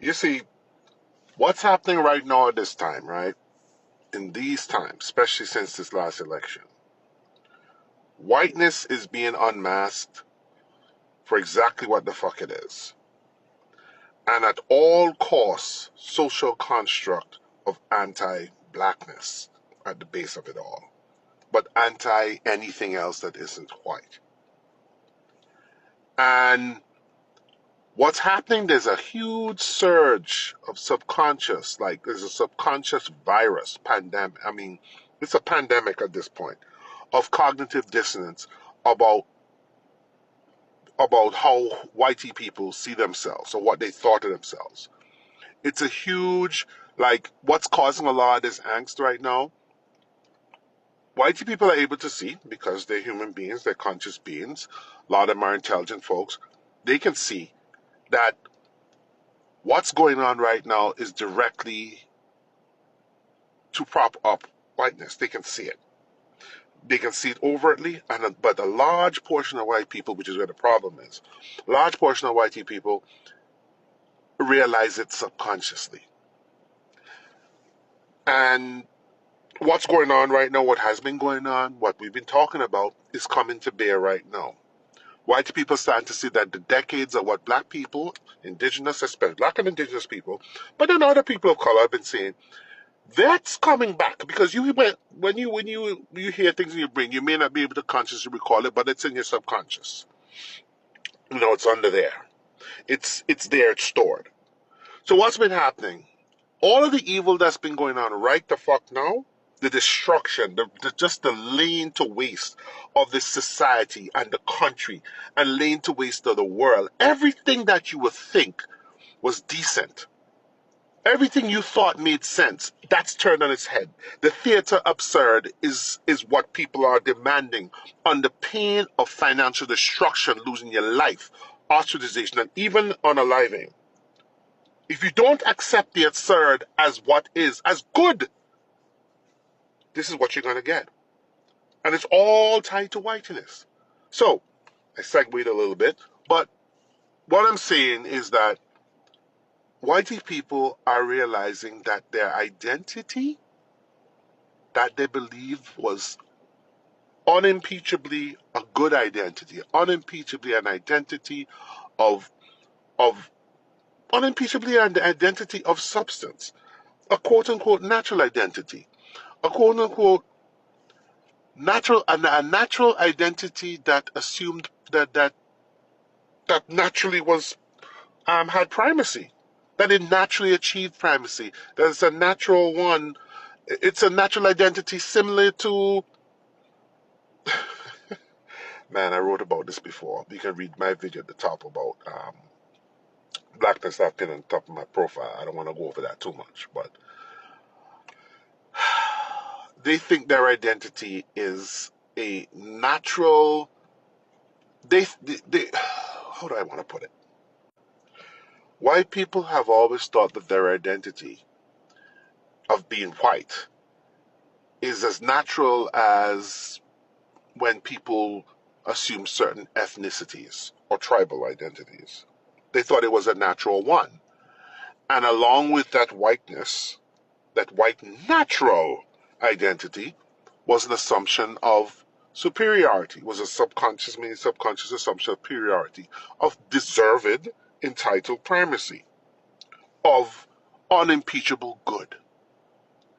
You see, what's happening right now at this time, right? In these times, especially since this last election, whiteness is being unmasked for exactly what the fuck it is. And at all costs, social construct of anti-blackness at the base of it all, but anti anything else that isn't white. And what's happening, there's a huge surge of subconscious, like there's a subconscious virus, pandemic. I mean, it's a pandemic at this point, of cognitive dissonance about how whitey people see themselves or what they thought of themselves. It's a huge, like, what's causing a lot of this angst right now. Whitey people are able to see, because they're human beings, they're conscious beings, a lot of them are intelligent folks, they can see that what's going on right now is directly to prop up whiteness. They can see it. They can see it overtly, but a large portion of white people, which is where the problem is, a large portion of white people realize it subconsciously. And what's going on right now, what has been going on, what we've been talking about, is coming to bear right now. White people starting to see that the decades of what black people, indigenous, especially black and indigenous people, but then other people of color have been saying, that's coming back, because when you hear things in your brain, you may not be able to consciously recall it, but it's in your subconscious. You know, it's under there. It's there, it's stored. So what's been happening? All of the evil that's been going on right the fuck now, the destruction, just the laying to waste of this society and the country, and laying to waste of the world. Everything that you would think was decent, everything you thought made sense, that's turned on its head. The theater absurd is what people are demanding under pain of financial destruction, losing your life, ostracization, and even unaliving. If you don't accept the absurd as what is, as good, this is what you're going to get. And it's all tied to whiteness. So, I segued a little bit, but what I'm saying is that whitey people are realizing that their identity that they believe was unimpeachably a good identity, unimpeachably an identity of unimpeachably an identity of substance, a quote unquote natural identity, a quote unquote a natural identity that assumed that naturally was had primacy, that it naturally achieved primacy. There's a natural one. It's a natural identity similar to. Man, I wrote about this before. You can read my video at the top about blackness I've pinned on the top of my profile. I don't want to go over that too much, but they think their identity is a natural. They how do I want to put it? White people have always thought that their identity of being white is as natural as when people assume certain ethnicities or tribal identities. They thought it was a natural one. And along with that whiteness, that white natural identity was an assumption of superiority, was a subconscious assumption of superiority, of deserved, entitled primacy, of unimpeachable good.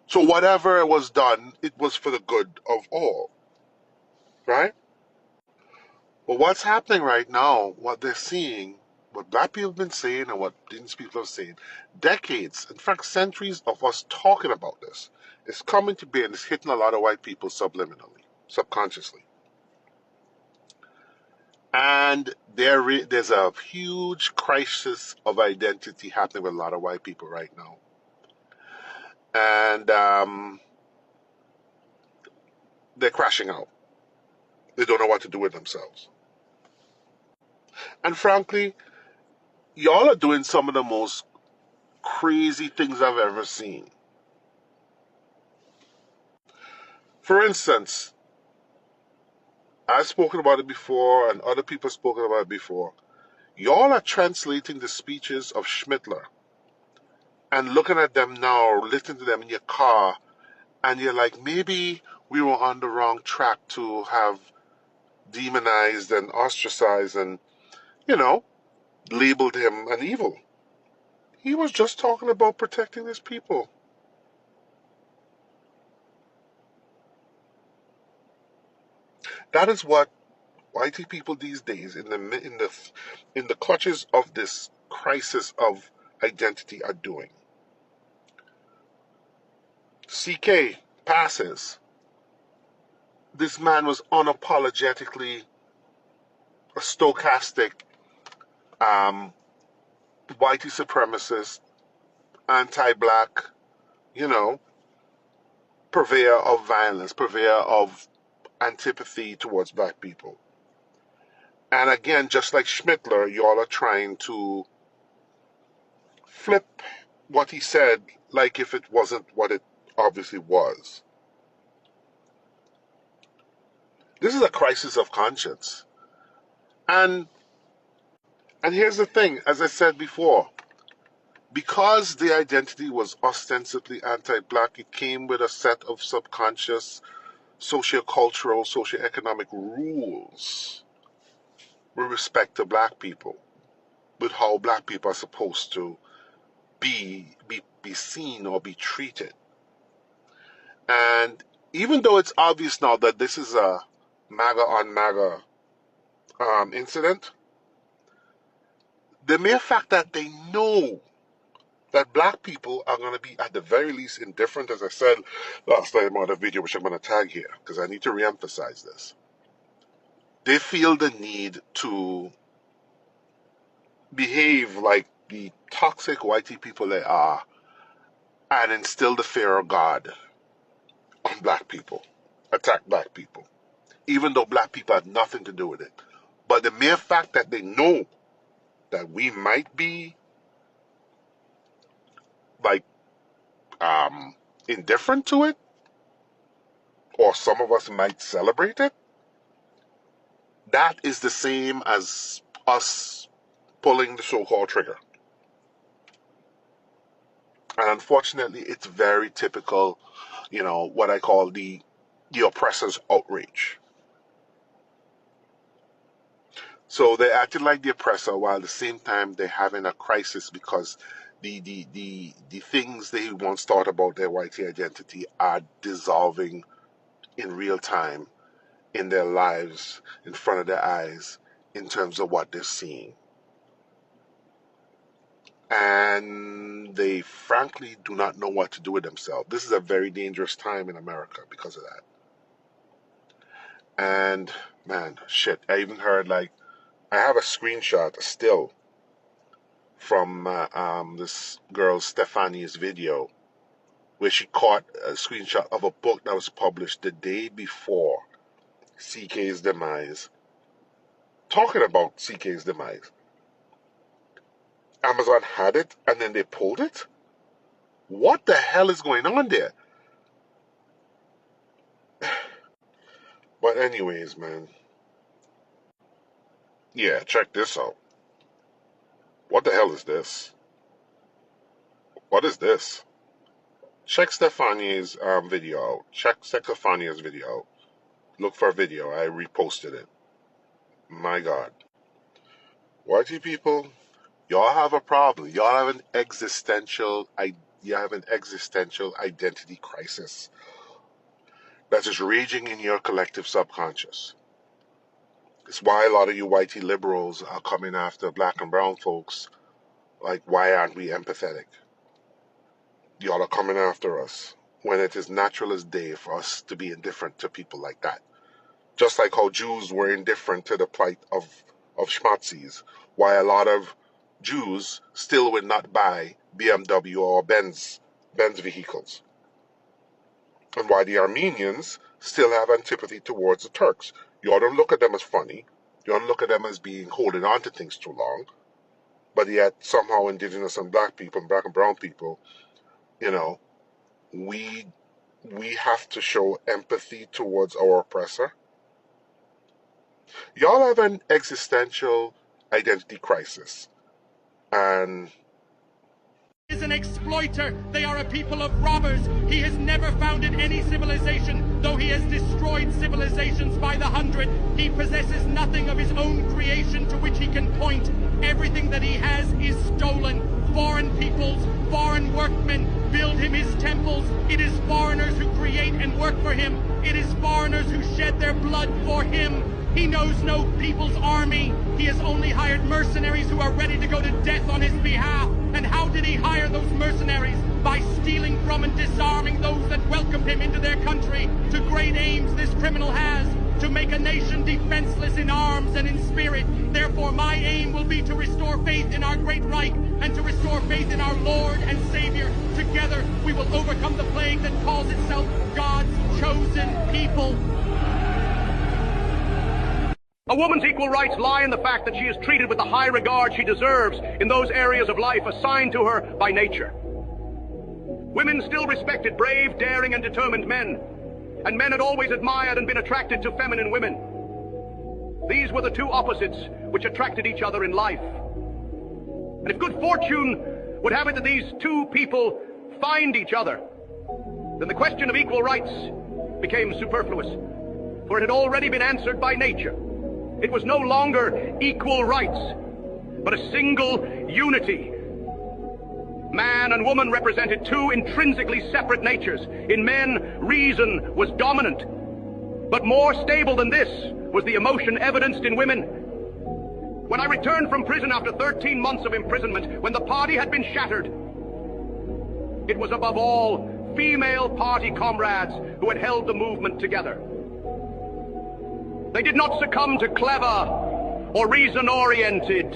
So whatever was done, it was for the good of all, right? But what's happening right now, what they're seeing, what black people have been saying and what indigenous people are saying, decades, in fact centuries of us talking about this, is coming to bear and it's hitting a lot of white people subliminally, subconsciously. And there's a huge crisis of identity happening with a lot of white people right now. And they're crashing out. They don't know what to do with themselves. And frankly, y'all are doing some of the most crazy things I've ever seen. For instance, I've spoken about it before and other people have spoken about it before. Y'all are translating the speeches of Schmittler and looking at them now, listening to them in your car, and you're like, maybe we were on the wrong track to have demonized and ostracized and, labeled him an evil. He was just talking about protecting his people. That is what whitey people these days, in the clutches of this crisis of identity, are doing. CK passes. This man was unapologetically a stochastic whitey supremacist, anti-black, purveyor of violence, purveyor of antipathy towards black people. And again, just like Schmittler, y'all are trying to flip what he said like if it wasn't what it obviously was. This is a crisis of conscience. And here's the thing, as I said before, because the identity was ostensibly anti-black, it came with a set of subconscious socio-cultural, socio-economic rules with respect to black people, with how black people are supposed to be seen or be treated. And even though it's obvious now that this is a MAGA on MAGA incident, the mere fact that they know that black people are going to be at the very least indifferent, as I said last time on the video, which I'm going to tag here because I need to reemphasize this. They feel the need to behave like the toxic whitey people they are and instill the fear of God on black people, attack black people, even though black people had nothing to do with it. But the mere fact that they know that we might be like indifferent to it, or some of us might celebrate it, that is the same as us pulling the so-called trigger. And unfortunately, it's very typical, what I call the oppressor's outrage. So they're acting like the oppressor while at the same time they're having a crisis because the things they once thought about their whitey identity are dissolving in real time in their lives, in front of their eyes, in terms of what they're seeing. And they frankly do not know what to do with themselves. This is a very dangerous time in America because of that. And man, shit, I even heard I have a screenshot, a still, from this girl Stefani's video where she caught a screenshot of a book that was published the day before CK's demise, talking about CK's demise. Amazon had it and then they pulled it? What the hell is going on there? But anyways, man. Yeah, check this out. What the hell is this? What is this? Check Stefani's video out. Check Stefania's video out. Look for a video. I reposted it. My God. YT people, y'all have a problem. Y'all have an existential identity crisis that is raging in your collective subconscious. It's why a lot of you whitey liberals are coming after black and brown folks. Like, why aren't we empathetic? Y'all are coming after us when it is natural as day for us to be indifferent to people like that. Just like how Jews were indifferent to the plight of schmatzis, why a lot of Jews still would not buy BMW or Benz vehicles. And why the Armenians still have antipathy towards the Turks. You ought to look at them as funny. You ought to look at them as being holding on to things too long. But yet somehow indigenous and black and brown people, we have to show empathy towards our oppressor. Y'all have an existential identity crisis. And an exploiter. They are a people of robbers. He has never founded any civilization, though he has destroyed civilizations by the hundred. He possesses nothing of his own creation to which he can point. Everything that he has is stolen. Foreign peoples, foreign workmen build him his temples. It is foreigners who create and work for him. It is foreigners who shed their blood for him. He knows no people's army. He has only hired mercenaries who are ready to go to death on his behalf. And how did he hire those mercenaries? By stealing from and disarming those that welcomed him into their country. To great aims this criminal has, to make a nation defenseless in arms and in spirit. Therefore my aim will be to restore faith in our great Reich and to restore faith in our Lord and Savior. Together we will overcome the plague that calls itself God's chosen people. A woman's equal rights lie in the fact that she is treated with the high regard she deserves in those areas of life assigned to her by nature. Women still respected brave, daring, and determined men, and men had always admired and been attracted to feminine women. These were the two opposites which attracted each other in life. And if good fortune would have it that these two people find each other, then the question of equal rights became superfluous, for it had already been answered by nature. It was no longer equal rights, but a single unity. Man and woman represented two intrinsically separate natures. In men, reason was dominant, but more stable than this was the emotion evidenced in women. When I returned from prison after 13 months of imprisonment, when the party had been shattered, it was above all female party comrades who had held the movement together. They did not succumb to clever or reason-oriented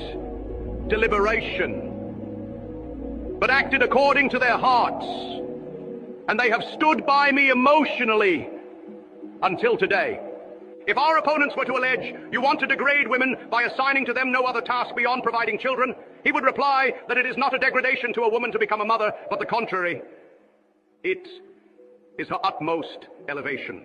deliberation, but acted according to their hearts, and they have stood by me emotionally until today. If our opponents were to allege, you want to degrade women by assigning to them no other task beyond providing children, he would reply that it is not a degradation to a woman to become a mother, but the contrary. It is her utmost elevation.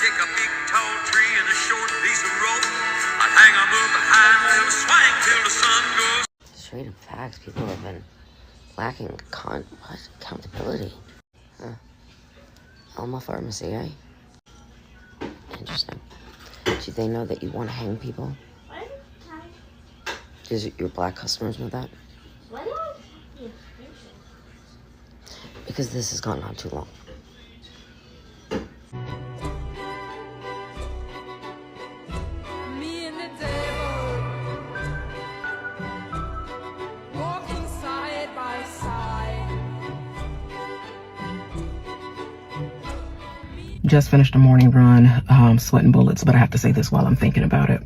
Take a big tall tree and a short piece of rope. I'd hang 'em up behind them, swing till the sun goes. Straight up facts. People have been lacking accountability. Huh. Alma Pharmacy, eh? Interesting. Do they know that you want to hang people? Does your black customers know that? Because this has gone on too long. Just finished a morning run, sweating bullets, but I have to say this while I'm thinking about it.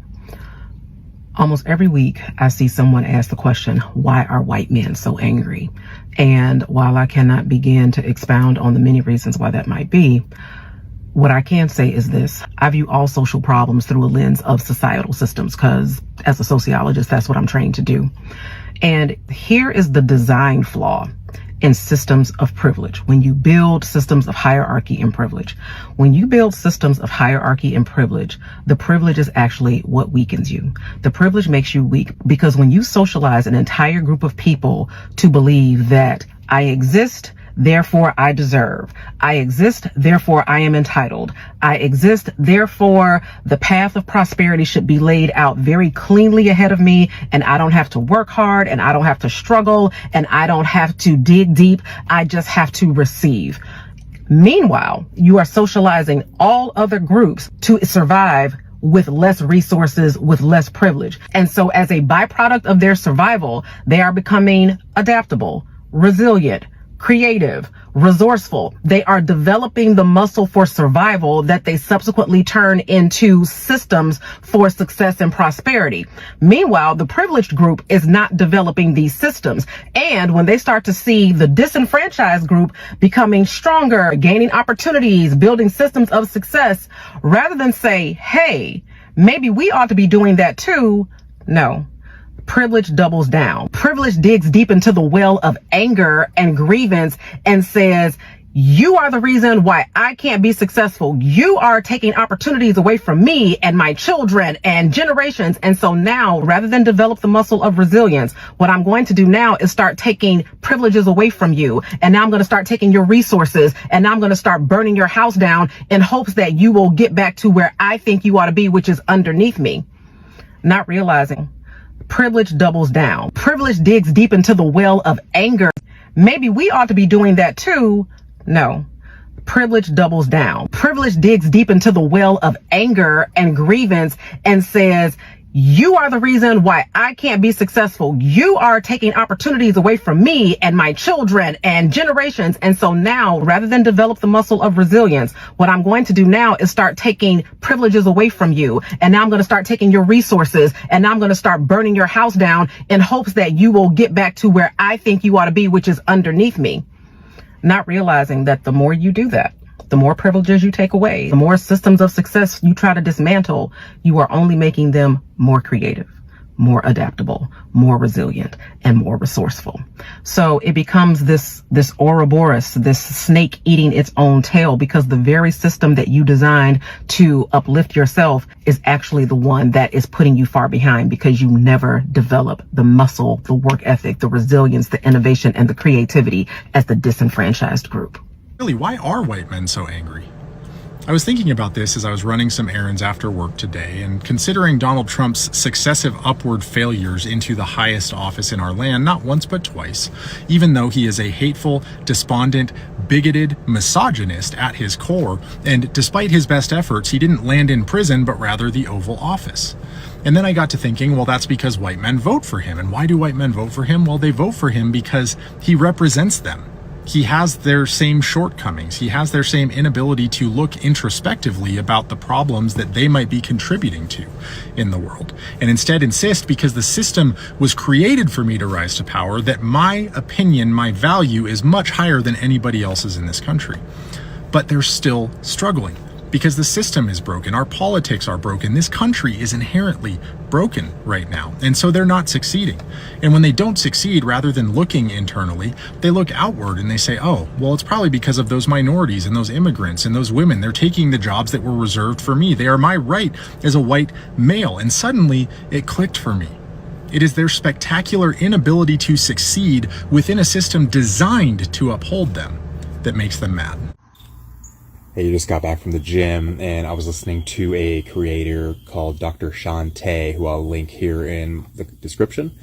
Almost every week, I see someone ask the question, why are white men so angry? And while I cannot begin to expound on the many reasons why that might be, what I can say is this: I view all social problems through a lens of societal systems, because as a sociologist, that's what I'm trained to do. And here is the design flaw in systems of privilege. When you build systems of hierarchy and privilege, when you build systems of hierarchy and privilege, the privilege is actually what weakens you. The privilege makes you weak because when you socialize an entire group of people to believe that I exist, therefore I deserve. I exist, therefore I am entitled. I exist, therefore the path of prosperity should be laid out very cleanly ahead of me, and I don't have to work hard, and I don't have to struggle, and I don't have to dig deep. I just have to receive. Meanwhile, you are socializing all other groups to survive with less resources, with less privilege. And so as a byproduct of their survival, they are becoming adaptable, resilient, creative, resourceful. They are developing the muscle for survival that they subsequently turn into systems for success and prosperity. Meanwhile, the privileged group is not developing these systems. And when they start to see the disenfranchised group becoming stronger, gaining opportunities, building systems of success, rather than say, hey, maybe we ought to be doing that too, no. Privilege doubles down. Privilege digs deep into the well of anger and grievance and says, you are the reason why I can't be successful. You are taking opportunities away from me and my children and generations. And so now, rather than develop the muscle of resilience, what I'm going to do now is start taking privileges away from you. And now I'm going to start taking your resources. And now I'm going to start burning your house down in hopes that you will get back to where I think you ought to be, which is underneath me. Not realizing privilege doubles down. Privilege digs deep into the well of anger. Maybe we ought to be doing that too. No. Privilege doubles down. Privilege digs deep into the well of anger and grievance and says, you are the reason why I can't be successful. You are taking opportunities away from me and my children and generations. And so now, rather than develop the muscle of resilience, what I'm going to do now is start taking privileges away from you. And now I'm going to start taking your resources. And now I'm going to start burning your house down in hopes that you will get back to where I think you ought to be, which is underneath me. Not realizing that the more you do that, the more privileges you take away, the more systems of success you try to dismantle, you are only making them more creative, more adaptable, more resilient, and more resourceful. So it becomes this Ouroboros, this snake eating its own tail, because the very system that you designed to uplift yourself is actually the one that is putting you far behind, because you never develop the muscle, the work ethic, the resilience, the innovation, and the creativity as the disenfranchised group. Really, why are white men so angry? I was thinking about this as I was running some errands after work today, and considering Donald Trump's successive upward failures into the highest office in our land, not once but twice, even though he is a hateful, despondent, bigoted misogynist at his core, and despite his best efforts, he didn't land in prison, but rather the Oval Office. And then I got to thinking, well, that's because white men vote for him. And why do white men vote for him? Well, they vote for him because he represents them. He has their same shortcomings. He has their same inability to look introspectively about the problems that they might be contributing to in the world, and instead insist, because the system was created for me to rise to power, that my opinion, my value is much higher than anybody else's in this country. But they're still struggling, because the system is broken. Our politics are broken. This country is inherently broken right now. And so they're not succeeding. And when they don't succeed, rather than looking internally, they look outward and they say, oh, well, it's probably because of those minorities and those immigrants and those women. They're taking the jobs that were reserved for me. They are my right as a white male. And suddenly it clicked for me. It is their spectacular inability to succeed within a system designed to uphold them that makes them mad. Hey, you just got back from the gym, and I was listening to a creator called Dr. Shantae, who I'll link here in the description.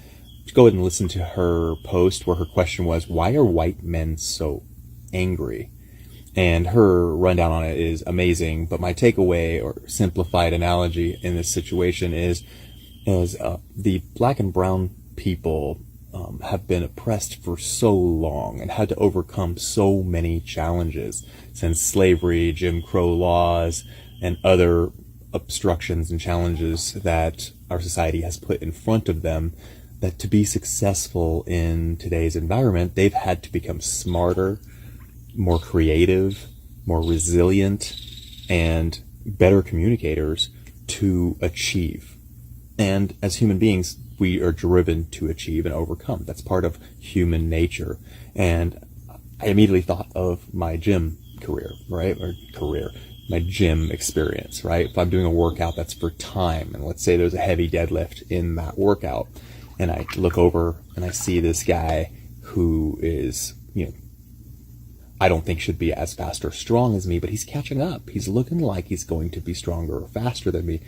Just go ahead and listen to her post where her question was, why are white men so angry? And her rundown on it is amazing, but my takeaway or simplified analogy in this situation is the black and brown people have been oppressed for so long and had to overcome so many challenges since slavery, Jim Crow laws, and other obstructions and challenges that our society has put in front of them, that to be successful in today's environment, they've had to become smarter, more creative, more resilient, and better communicators to achieve. And as human beings, we are driven to achieve and overcome. That's part of human nature. And I immediately thought of my gym career, right? My gym experience, right? If I'm doing a workout that's for time, and let's say there's a heavy deadlift in that workout, and I look over and I see this guy who is, I don't think should be as fast or strong as me, but he's catching up. He's looking like he's going to be stronger or faster than me.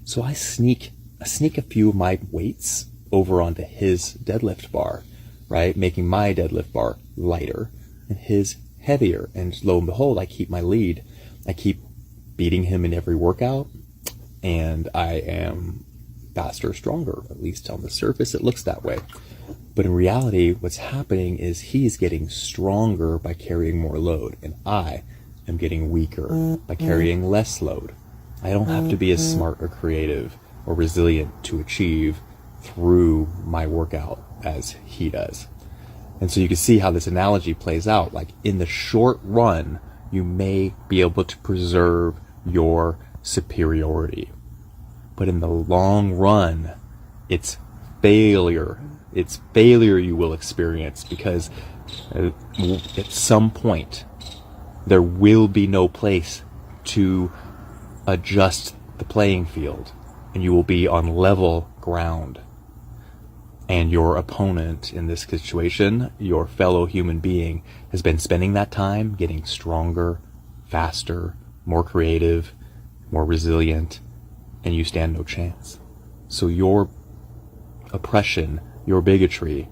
So I sneak a few of my weights over onto his deadlift bar, right? Making my deadlift bar lighter and his heavier. And lo and behold, I keep my lead. I keep beating him in every workout, and I am faster, stronger. At least on the surface, it looks that way. But in reality, what's happening is he's getting stronger by carrying more load, and I am getting weaker by carrying less load. I don't have to be as smart or creative or resilient to achieve through my workout as he does. And so you can see how this analogy plays out. Like in the short run, you may be able to preserve your superiority. But in the long run, it's failure. It's failure you will experience, because at some point, there will be no place to adjust the playing field, and you will be on level ground. And your opponent in this situation, your fellow human being, has been spending that time getting stronger, faster, more creative, more resilient, and you stand no chance. So your oppression, your bigotry,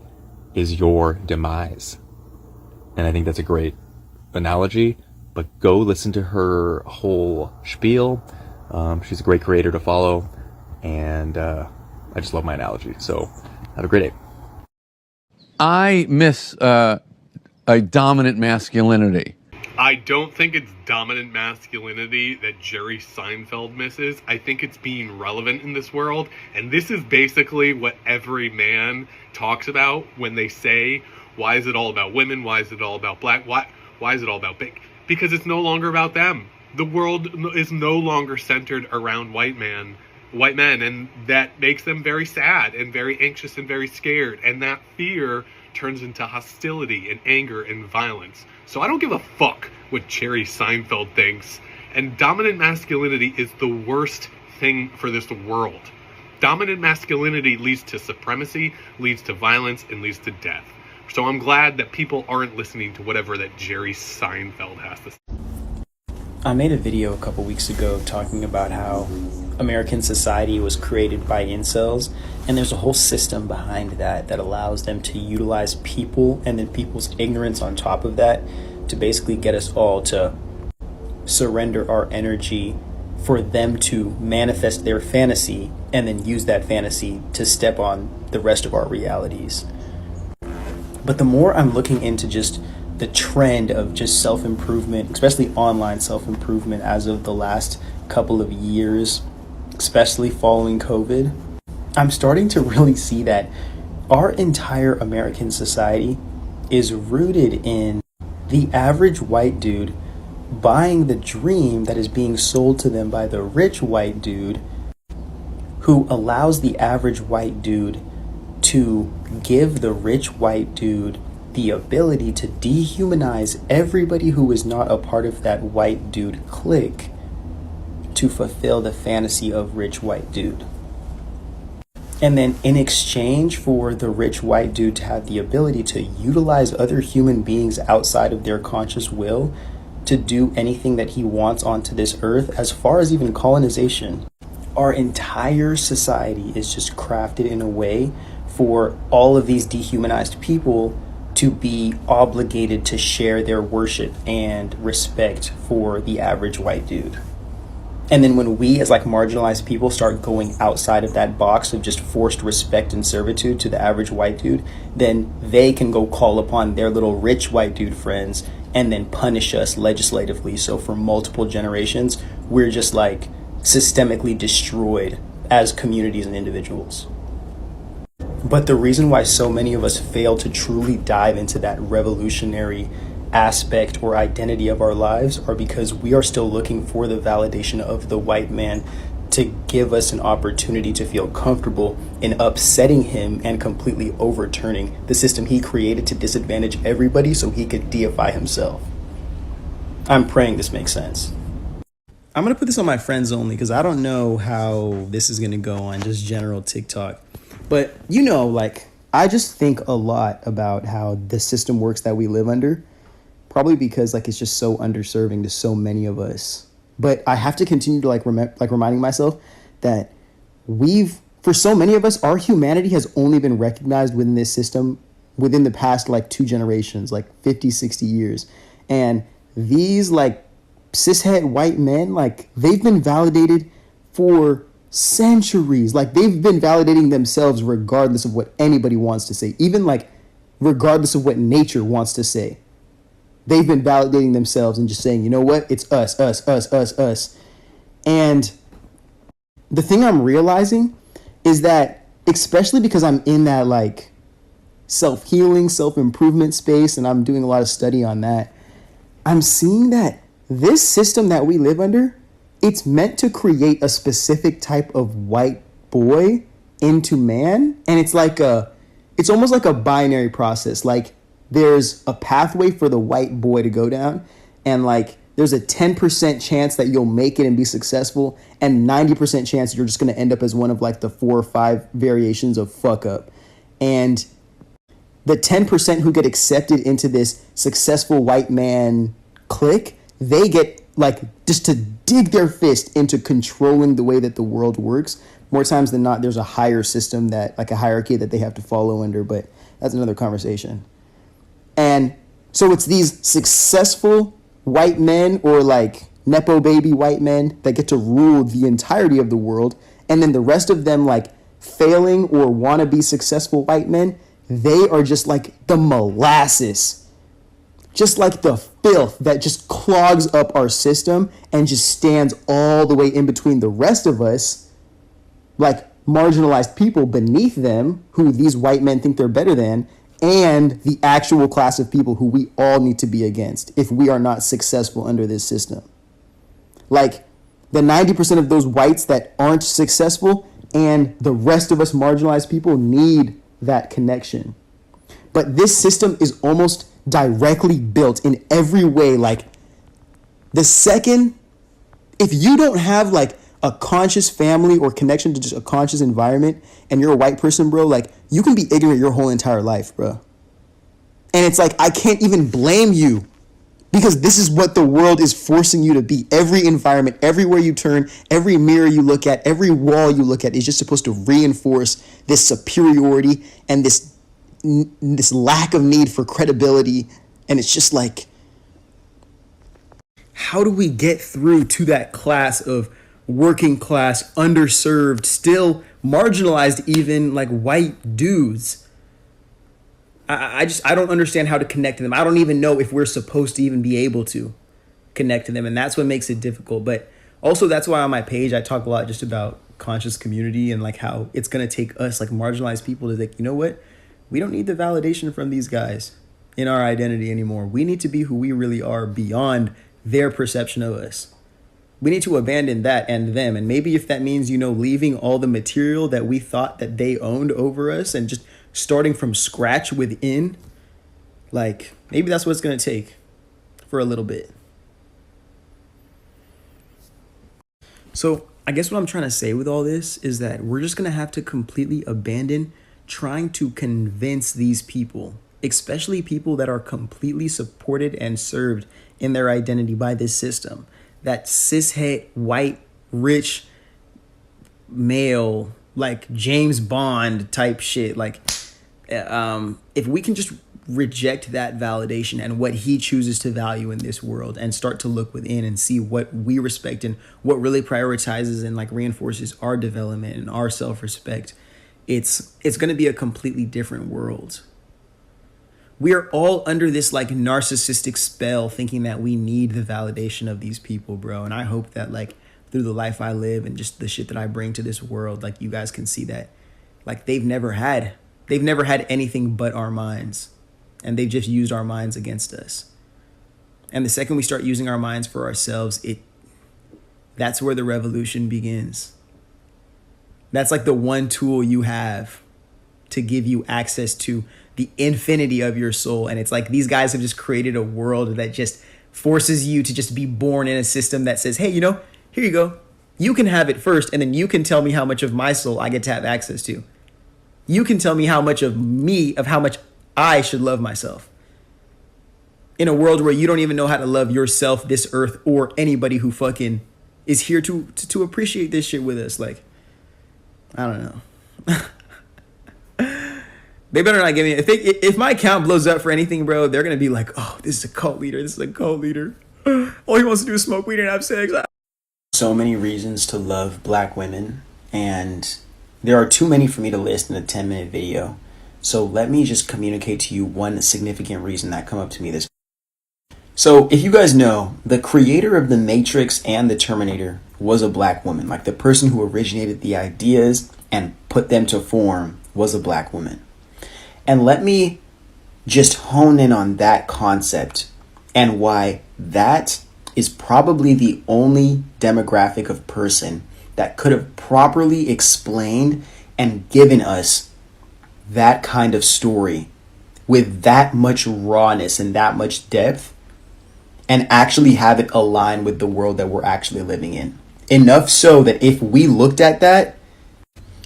is your demise. And I think that's a great analogy, but go listen to her whole spiel. She's a great creator to follow, and I just love my analogy. So have a great day. I miss a dominant masculinity. I don't think it's dominant masculinity that Jerry Seinfeld misses. I think it's being relevant in this world. And this is basically what every man talks about when they say, why is it all about women? Why is it all about black? Why is it all about big? Because it's no longer about them. The world is no longer centered around white men, and that makes them very sad and very anxious and very scared. And that fear turns into hostility and anger and violence. So I don't give a fuck what Jerry Seinfeld thinks. And dominant masculinity is the worst thing for this world. Dominant masculinity leads to supremacy, leads to violence, and leads to death. So I'm glad that people aren't listening to whatever that Jerry Seinfeld has to say. I made a video a couple weeks ago talking about how American society was created by incels, and there's a whole system behind that allows them to utilize people and then people's ignorance on top of that to basically get us all to surrender our energy for them to manifest their fantasy and then use that fantasy to step on the rest of our realities. But the more I'm looking into just the trend of just self-improvement, especially online self-improvement as of the last couple of years, especially following COVID, I'm starting to really see that our entire American society is rooted in the average white dude buying the dream that is being sold to them by the rich white dude, who allows the average white dude to give the rich white dude the ability to dehumanize everybody who is not a part of that white dude clique to fulfill the fantasy of rich white dude. And then in exchange for the rich white dude to have the ability to utilize other human beings outside of their conscious will to do anything that he wants onto this earth, as far as even colonization, our entire society is just crafted in a way for all of these dehumanized people to be obligated to share their worship and respect for the average white dude. And then when we as like marginalized people start going outside of that box of just forced respect and servitude to the average white dude, then they can go call upon their little rich white dude friends and then punish us legislatively. So for multiple generations, we're just like systemically destroyed as communities and individuals. But the reason why so many of us fail to truly dive into that revolutionary aspect or identity of our lives are because we are still looking for the validation of the white man to give us an opportunity to feel comfortable in upsetting him and completely overturning the system he created to disadvantage everybody so he could deify himself. I'm praying this makes sense. I'm going to put this on my friends only because I don't know how this is going to go on just general TikTok. But, you know, like, I just think a lot about how the system works that we live under, probably because, like, it's just so underserving to so many of us. But I have to continue to, reminding myself that for so many of us, our humanity has only been recognized within this system within the past, 2 generations, 50, 60 years. And these, cishet white men, they've been validated for Centuries. Like, they've been validating themselves regardless of what anybody wants to say. Even, like, regardless of what nature wants to say. They've been validating themselves and just saying, you know what? It's us, us, us, us, us. And the thing I'm realizing is that, especially because I'm in that, like, self-healing, self-improvement space, and I'm doing a lot of study on that, I'm seeing that this system that we live under, it's meant to create a specific type of white boy into man. And it's almost like a binary process. Like, there's a pathway for the white boy to go down, and like there's a 10% chance that you'll make it and be successful, and 90% chance you're just going to end up as one of like the 4 or 5 variations of fuck up. And the 10% who get accepted into this successful white man clique, they get like just to dig their fist into controlling the way that the world works. More times than not, there's a higher system, that like a hierarchy that they have to follow under, but that's another conversation. And so it's these successful white men, or like Nepo baby white men, that get to rule the entirety of the world. And then the rest of them, like failing or want to be successful white men, they are just like the molasses, just like the filth that just clogs up our system and just stands all the way in between the rest of us, like marginalized people beneath them, who these white men think they're better than, and the actual class of people who we all need to be against if we are not successful under this system. Like, the 90% of those whites that aren't successful and the rest of us marginalized people need that connection. But this system is almost directly built in every way. Like, the second, if you don't have like a conscious family or connection to just a conscious environment, and you're a white person, bro, like, you can be ignorant your whole entire life, bro. And it's like, I can't even blame you, because this is what the world is forcing you to be. Every environment, everywhere you turn, every mirror you look at, every wall you look at is just supposed to reinforce this superiority and this lack of need for credibility. And it's just like, how do we get through to that class of working class, underserved, still marginalized, even like white dudes? I don't understand how to connect to them. I don't even know if we're supposed to even be able to connect to them. And that's what makes it difficult. But also, that's why on my page, I talk a lot just about conscious community and like how it's going to take us like marginalized people to think, you know what? We don't need the validation from these guys in our identity anymore. We need to be who we really are beyond their perception of us. We need to abandon that and them. And maybe if that means, you know, leaving all the material that we thought that they owned over us and just starting from scratch within, like, maybe that's what it's going to take for a little bit. So I guess what I'm trying to say with all this is that we're just going to have to completely abandon trying to convince these people, especially people that are completely supported and served in their identity by this system, that cishet, white, rich, male, like James Bond type shit. Like, if we can just reject that validation and what he chooses to value in this world and start to look within and see what we respect and what really prioritizes and like reinforces our development and our self-respect, it's going to be a completely different world. We are all under this like narcissistic spell thinking that we need the validation of these people, bro. And I hope that like through the life I live and just the shit that I bring to this world, like you guys can see that like they've never had anything but our minds, and they've just used our minds against us. And the second we start using our minds for ourselves, that's where the revolution begins. That's like the one tool you have to give you access to the infinity of your soul. And it's like these guys have just created a world that just forces you to just be born in a system that says, hey, you know, here you go. You can have it first, and then you can tell me how much of my soul I get to have access to. You can tell me how much of me, of how much I should love myself. In a world where you don't even know how to love yourself, this earth, or anybody who fucking is here to appreciate this shit with us. Like, I don't know. They better not give me, if my account blows up for anything, bro, they're going to be like, oh, this is a cult leader. This is a cult leader. All he wants to do is smoke weed and have sex. So many reasons to love black women and there are too many for me to list in a 10-minute video. So let me just communicate to you one significant reason that come up to me this. So if you guys know, the creator of the Matrix and the Terminator was a black woman. Like, the person who originated the ideas and put them to form was a black woman. And let me just hone in on that concept and why that is probably the only demographic of person that could have properly explained and given us that kind of story with that much rawness and that much depth, and actually have it align with the world that we're actually living in. Enough so that if we looked at that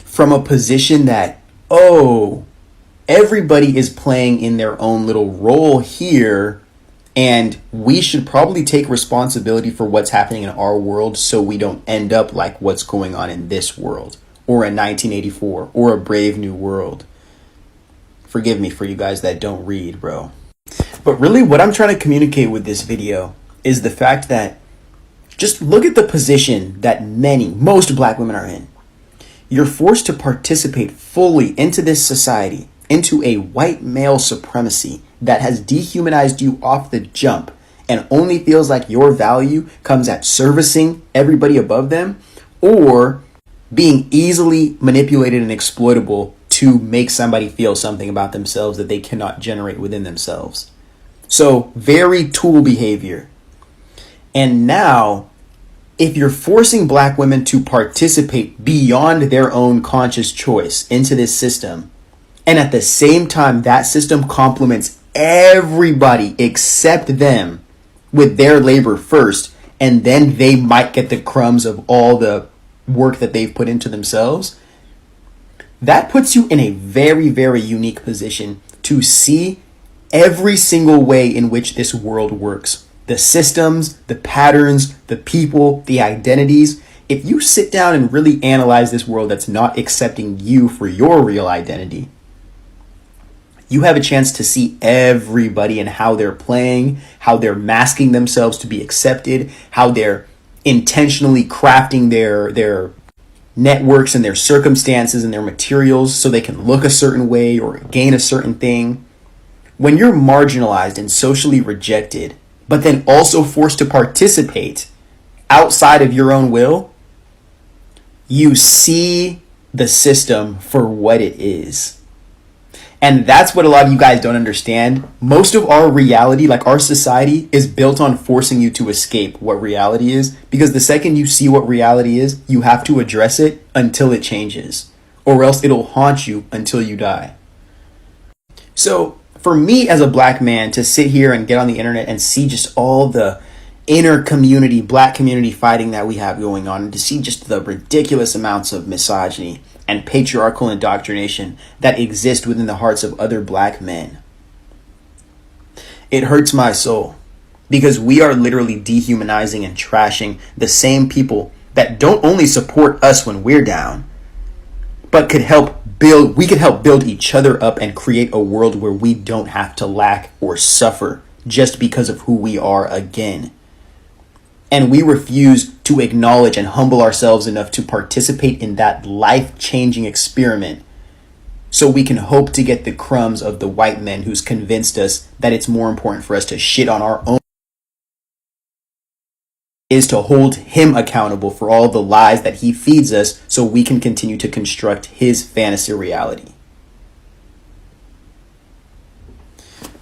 from a position that, oh, everybody is playing in their own little role here, and we should probably take responsibility for what's happening in our world so we don't end up like what's going on in this world, or in 1984, or A Brave New World. Forgive me for you guys that don't read, bro. But really what I'm trying to communicate with this video is the fact that just look at the position that most black women are in. You're forced to participate fully into this society, into a white male supremacy that has dehumanized you off the jump and only feels like your value comes at servicing everybody above them, or being easily manipulated and exploitable to make somebody feel something about themselves that they cannot generate within themselves. So very tool behavior. And now, if you're forcing black women to participate beyond their own conscious choice into this system, and at the same time that system compliments everybody except them with their labor first, and then they might get the crumbs of all the work that they've put into themselves, that puts you in a very, very unique position to see every single way in which this world works. The systems, the patterns, the people, the identities. If you sit down and really analyze this world that's not accepting you for your real identity, you have a chance to see everybody and how they're playing, how they're masking themselves to be accepted, how they're intentionally crafting their networks and their circumstances and their materials so they can look a certain way or gain a certain thing. When you're marginalized and socially rejected, but then also forced to participate outside of your own will, you see the system for what it is. And that's what a lot of you guys don't understand. Most of our reality, like our society, is built on forcing you to escape what reality is. Because the second you see what reality is, you have to address it until it changes. Or else it'll haunt you until you die. So for me as a black man to sit here and get on the internet and see just all the inner community, black community fighting that we have going on, and to see just the ridiculous amounts of misogyny and patriarchal indoctrination that exist within the hearts of other black men, it hurts my soul, because we are literally dehumanizing and trashing the same people that don't only support us when we're down, but could help build each other up and create a world where we don't have to lack or suffer just because of who we are again. And we refuse to acknowledge and humble ourselves enough to participate in that life-changing experiment so we can hope to get the crumbs of the white men who's convinced us that it's more important for us to shit on our own is to hold him accountable for all the lies that he feeds us so we can continue to construct his fantasy reality.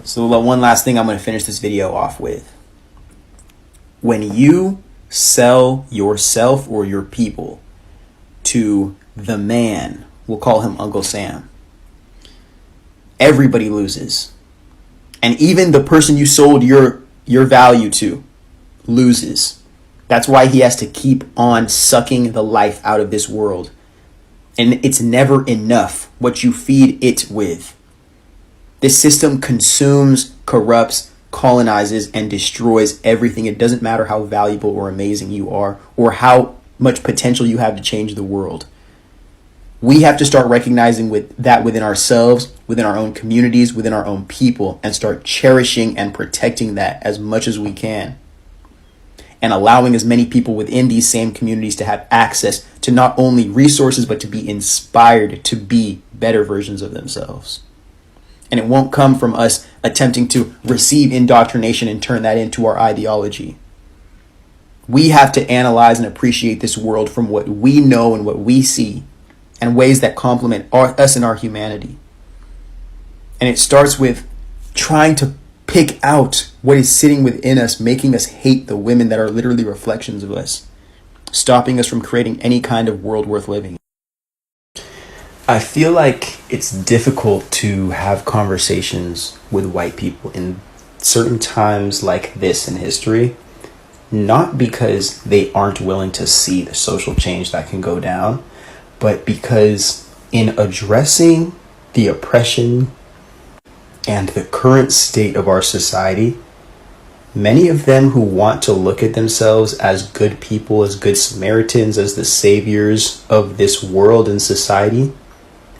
So one last thing I'm going to finish this video off with. When you sell yourself or your people to the man, we'll call him Uncle Sam, everybody loses. And even the person you sold your value to loses. That's why he has to keep on sucking the life out of this world. And it's never enough what you feed it with. This system consumes, corrupts, colonizes, and destroys everything. It doesn't matter how valuable or amazing you are or how much potential you have to change the world. We have to start recognizing that within ourselves, within our own communities, within our own people, and start cherishing and protecting that as much as we can. And allowing as many people within these same communities to have access to not only resources, but to be inspired to be better versions of themselves. And it won't come from us attempting to receive indoctrination and turn that into our ideology. We have to analyze and appreciate this world from what we know and what we see, and ways that complement us and our humanity. And it starts with trying to pick out what is sitting within us, making us hate the women that are literally reflections of us, stopping us from creating any kind of world worth living. I feel like it's difficult to have conversations with white people in certain times like this in history, not because they aren't willing to see the social change that can go down, but because in addressing the oppression and the current state of our society, many of them who want to look at themselves as good people, as good Samaritans, as the saviors of this world and society,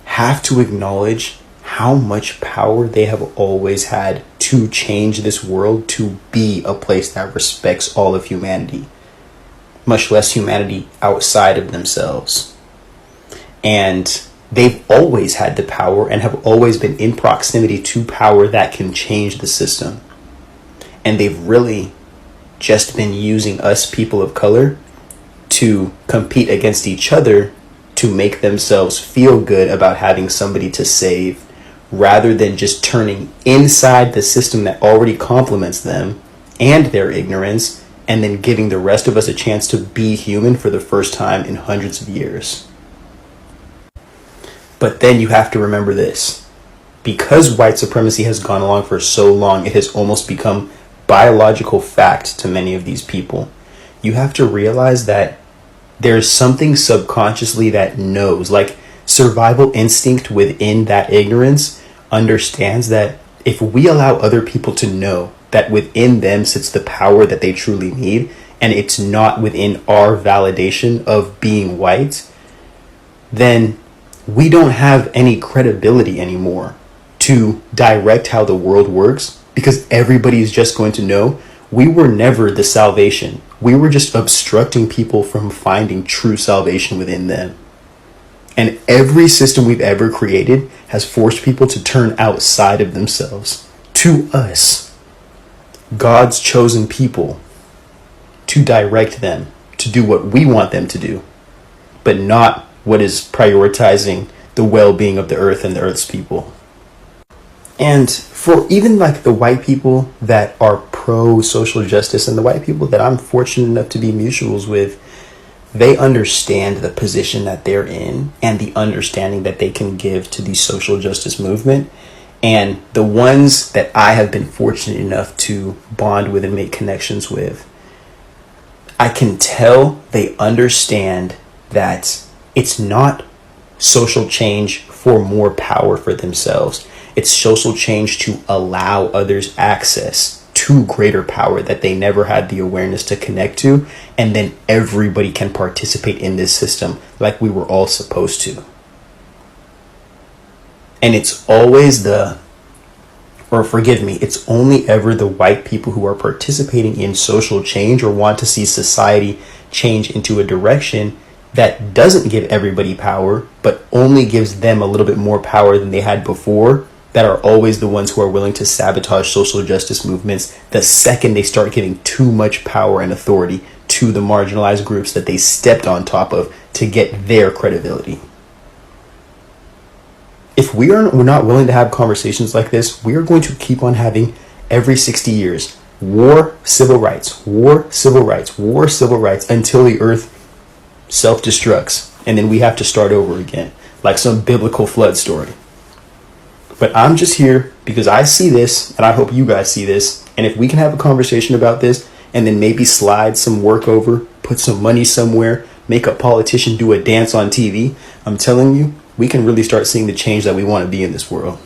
have to acknowledge how much power they have always had to change this world to be a place that respects all of humanity, much less humanity outside of themselves. And they've always had the power and have always been in proximity to power that can change the system. And they've really just been using us people of color to compete against each other to make themselves feel good about having somebody to save, rather than just turning inside the system that already complements them and their ignorance, and then giving the rest of us a chance to be human for the first time in hundreds of years. But then you have to remember this. Because white supremacy has gone along for so long, it has almost become biological fact to many of these people. You have to realize that there's something subconsciously that knows, like survival instinct within that ignorance understands that if we allow other people to know that within them sits the power that they truly need, and it's not within our validation of being white, then we don't have any credibility anymore to direct how the world works, because everybody is just going to know we were never the salvation. We were just obstructing people from finding true salvation within them. And every system we've ever created has forced people to turn outside of themselves, to us, God's chosen people, to direct them to do what we want them to do, but not what is prioritizing the well-being of the earth and the earth's people. And for even like the white people that are pro-social justice and the white people that I'm fortunate enough to be mutuals with, they understand the position that they're in and the understanding that they can give to the social justice movement. And the ones that I have been fortunate enough to bond with and make connections with, I can tell they understand that it's not social change for more power for themselves. It's social change to allow others access to greater power that they never had the awareness to connect to, and then everybody can participate in this system like we were all supposed to. And it's always it's only ever the white people who are participating in social change or want to see society change into a direction that doesn't give everybody power, but only gives them a little bit more power than they had before, that are always the ones who are willing to sabotage social justice movements the second they start giving too much power and authority to the marginalized groups that they stepped on top of to get their credibility. If we're not willing to have conversations like this, we are going to keep on having every 60 years war, civil rights, war, civil rights, war, civil rights, until the earth self-destructs, and then we have to start over again, like some biblical flood story. But I'm just here because I see this, and I hope you guys see this, and if we can have a conversation about this, and then maybe slide some work over, put some money somewhere, make a politician do a dance on TV, I'm telling you, we can really start seeing the change that we want to be in this world.